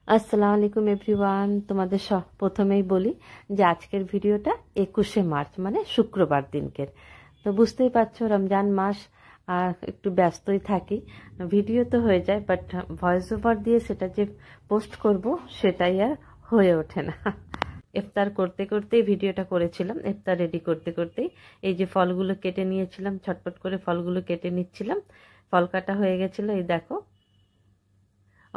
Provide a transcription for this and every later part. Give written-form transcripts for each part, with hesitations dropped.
আসসালামু আলাইকুম এভরিওয়ান। তোমাদের প্রথমেই বলি যে আজকের ভিডিওটা 21শে মার্চ মানে শুক্রবার দিনকের। তো বুঝতেই পারছো রমজান মাস, আর একটু ব্যস্তই থাকি। ভিডিও তো হয়ে যায়, বাট ভয়েস ওভার দিয়ে সেটা যে পোস্ট করব সেটাই আর হয়ে ওঠে না। ইফতার করতে করতেই ভিডিওটা করেছিলাম, ইফতার রেডি করতে করতেই এই যে ফলগুলো কেটে নিয়েছিলাম, ছটপট করে ফলগুলো কেটে নিচ্ছিলাম। ফল কাটা হয়ে গেছিলো, এই দেখো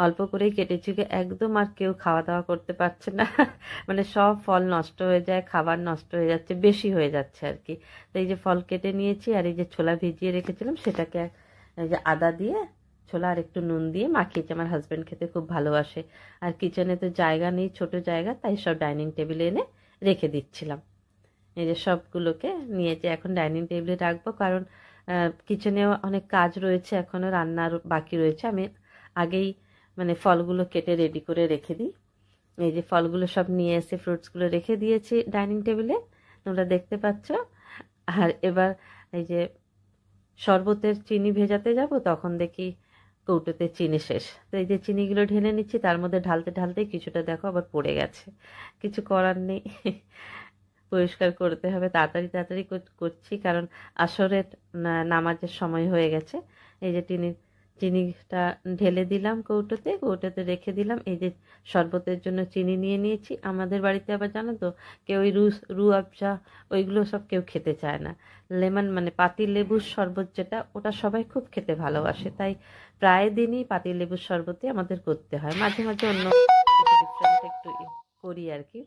অল্প করেই কেটেছি, একদম আর কেউ খাওয়া দাওয়া করতে পারছে না। মানে সব ফল নষ্ট হয়ে যায়, খাবার নষ্ট হয়ে যাচ্ছে, বেশি হয়ে যাচ্ছে আর কি। তো এই যে ফল কেটে নিয়েছি, আর এই যে ছোলা ভিজিয়ে রেখেছিলাম সেটাকে এই যে আদা দিয়ে ছোলা আর একটু নুন দিয়ে মাখিয়েছি। আমার হাজব্যান্ড খেতে খুব ভালোবাসে। আর কিচেনে তো জায়গা নেই, ছোট জায়গা, তাই সব ডাইনিং টেবিলে এনে রেখে দিচ্ছিলাম। এই যে সবগুলোকে নিয়ে যে এখন ডাইনিং টেবিলে রাখবো, কারণ কিচেনেও অনেক কাজ রয়েছে, এখনো রান্নার বাকি রয়েছে। আমি আগেই মানে ফলগুলো কেটে রেডি করে রেখে দিই। এই যে ফলগুলো সব নিয়ে এসে ফ্রুটসগুলো রেখে দিয়েছি ডাইনিং টেবিলে, তোমরা দেখতে পাচ্ছ। আর এবার এই যে শরবতের চিনি ভেজাতে যাব, তখন দেখি কৌটোতে চিনি শেষ। তো এই যে চিনিগুলো ঢেলে নিচ্ছি, তার মধ্যে ঢালতে ঢালতে কিছুটা দেখো আবার পড়ে গেছে। কিছু করার নেই, পরিষ্কার করতে হবে। তাড়াতাড়ি তাড়াতাড়ি করছি, কারণ আসরের নামাজের সময় হয়ে গেছে। এই যে চিনিটা ঢেলে দিলাম কৌটোতে, কৌটোতে রেখে দিলাম। এই যে শরবতের জন্য চিনি নিয়ে নিয়েছি। আমাদের বাড়িতে আবার জানো তো, কেউ ওই রু আফজা ওইগুলো সব কেউ খেতে চায় না। লেমন মানে পাতি লেবুর শরবত যেটা, ওটা সবাই খুব খেতে ভালোবাসে। তাই প্রায় দিনই পাতি লেবুর শরবতই আমাদের করতে হয়। মাঝে মাঝে অন্য ডিফারেন্ট একটু করি আর কি।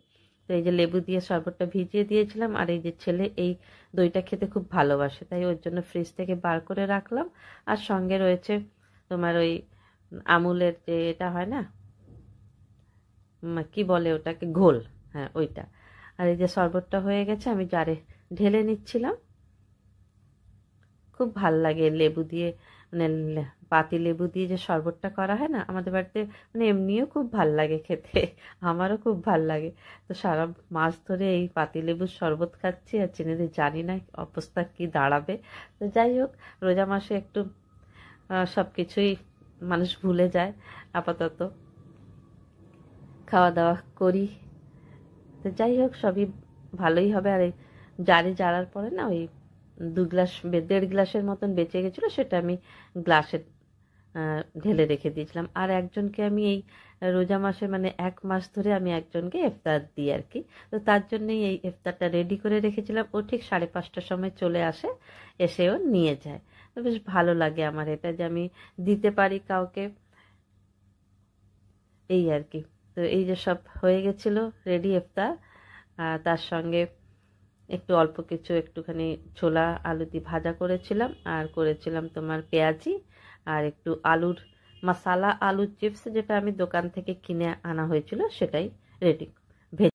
তো এই যে লেবু দিয়ে শরবতটা ভিজিয়ে দিয়েছিলাম, আর এই যে ছেলে এই দইটা খেতে খুব ভালোবাসে, তাই ওর জন্য ফ্রিজ থেকে বার করে রাখলাম। আর সঙ্গে রয়েছে তোমার ওই আমুলের যে এটা হয় না, কি বলে ওটাকে, ঘোল, হ্যাঁ ওইটা। আর এই যে শরবতটা হয়ে গেছে, আমি জারে ঢেলে নিচ্ছিলাম। খুব ভাল লাগে লেবু দিয়ে, মানে পাতি লেবু দিয়ে যে শরবতটা করা হয় না আমাদের বাড়িতে, মানে এমনিও খুব ভাল লাগে খেতে। আমারও খুব ভাল লাগে। তো সারা মাস ধরে এই পাতি লেবুর শরবত খাচ্ছি, আর চিনিতে জানি না অবস্থা কি দাঁড়াবে। তো যাই হোক, রোজা মাসে একটু সব কিছুই মানুষ ভুলে যায়। আপাতত খাওয়া দাওয়া করি। তো যাই হোক, সবই ভালোই হবে। আর এই জারার পরে না, ওই 1.5 গ্লাসের মতন বেঁচে গেছিলো, সেটা আমি গ্লাসে ঢেলে রেখে দিয়েছিলাম। আর একজনকে আমি এই রোজা মাসে মানে 1 মাস ধরে আমি একজনকে ইফতার দিই আর কি। তো তার জন্যই এই ইফতারটা রেডি করে রেখেছিলাম। ও ঠিক 5:30টার সময় চলে আসে, এসেও নিয়ে যায়। তো বেশ ভালো লাগে আমার এটা, যে আমি দিতে পারি কাউকে, এই আর কি। তো এই যে সব হয়ে গেছিলো রেডি ইফতার। তার সঙ্গে একটু অল্প কিছু একটুখানি ছোলা আলু দিয়ে ভাজা করেছিলাম, আর করেছিলাম তোমার পেঁয়াজি, আর একটু আলুর মশালা, আলুর চিপস যেটা আমি দোকান থেকে কিনে আনা হয়েছিল সেটাই রেডি